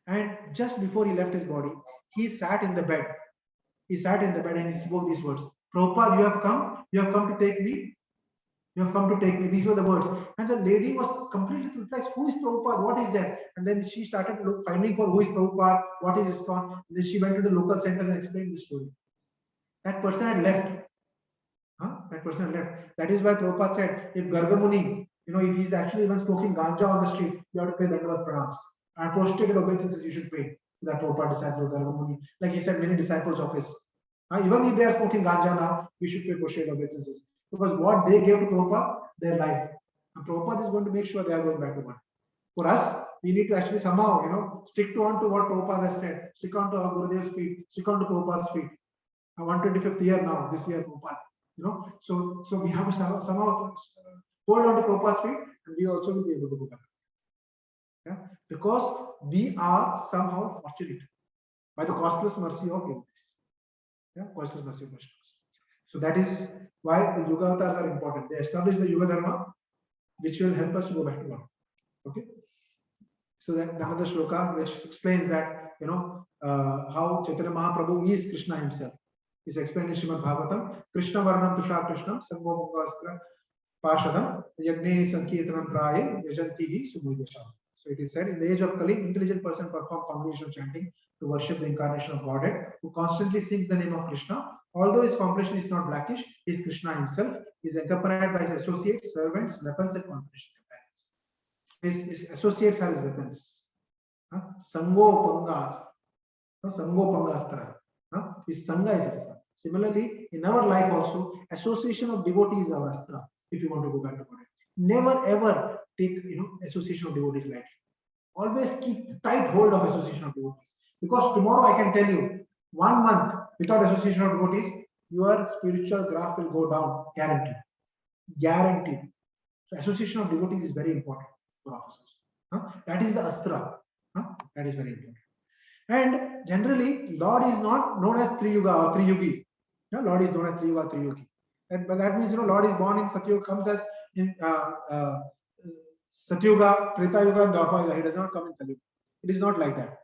And just before he left his body, he sat in the bed. He sat in the bed and he spoke these words: Prabhupada, you have come to take me. You have come to take me. These were the words. And the lady was completely perplexed. Who is Prabhupada? What is that? And then she started finding for who is Prabhupada, what is ISKCON. And then she went to the local center and explained the story. That person had left. That person had left. That is why Prabhupada said, if Gargamuni, if he's actually even smoking ganja on the street, you have to pay Dandavat Pranams. And prostrated obeisances you should pay. that Prabhupada disciple, Gargamuni, like he said, many disciples of his. Even if they are smoking ganja now, we should pay shade obeisances. Because what they gave to Prabhupada, their life. And Prabhupada is going to make sure they are going back to God. For us, we need to actually somehow, stick to on to what Prabhupada has said. Stick on to our Gurudev's feet. Stick on to Prabhupada's feet. 125th year now, this year, Prabhupada. So we have to somehow hold on to Prabhupada's feet, and we also will be able to go back. Yeah? Because we are somehow fortunate by the costless mercy of devotees. Yeah, costless mercy of Krishna. So that is why the Yuga Avatars are important. They establish the Yuga Dharma, which will help us to go back to God. Okay. So then another shloka which explains that how Chaitanya Mahaprabhu is Krishna himself. Is explained in Srimad Bhagavatam. Krishna Varnam Tusha Krishnam Sarvo Mukastra Parshadam Yagne Sankirtanam Praye Yajantihi Sumudesha. So it is said, in the age of Kali, intelligent person perform congregational chanting to worship the incarnation of Godhead, who constantly sings the name of Krishna. Although his complexion is not blackish, he is Krishna himself. He is accompanied by his associates, servants, weapons, and confidential companions. His associates are his weapons. Sango Pangastra. His Sangha is Astra. Similarly, in our life also, association of devotees are Astra, if you want to go back to Godhead. Never ever take association of devotees lightly. Always keep tight hold of association of devotees. Because tomorrow I can tell you, 1 month without association of devotees, your spiritual graph will go down. Guaranteed. Guaranteed. So association of devotees is very important for officers. That is the Astra. That is very important. And generally, Lord is not known as Triyuga or Triyugi. Lord is known as Triyuga, Triyugi. But that means, Lord is born in Satyuga, comes as in Satyuga, Treta Yuga, and Dwapara Yuga. He does not come in Kali. It is not like that.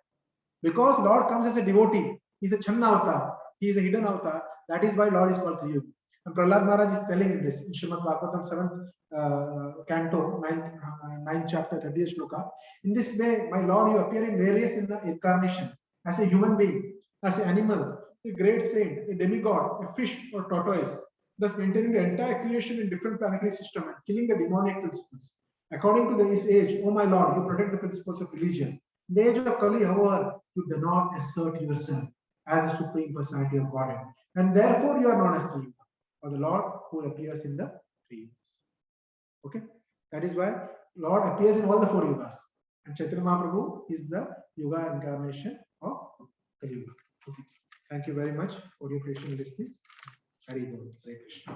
Because Lord comes as a devotee. He is a Channa avatar. He is a hidden avatar. That is why Lord is called Triyugi. And Prahlad Maharaj is telling this in Srimad Bhagavatam 7th canto, 9th chapter, 30th shloka. In this way, my Lord, you appear in various incarnation as a human being, as an animal, a great saint, a demigod, a fish or tortoise, thus maintaining the entire creation in different planetary system and killing the demonic principles. According to his age, O my Lord, you protect the principles of religion. In the age of Kali, however, you do not assert yourself as the supreme personality of Godhead, and therefore you are known as Triyuga, or the Lord who appears in the 3 yugas. Okay, that is why Lord appears in all the 4 yugas, and Chaitanya Mahaprabhu is the Yuga incarnation of Kali Yuga. Okay. Thank you very much for your patient listening. Hari Bol, Hare Krishna.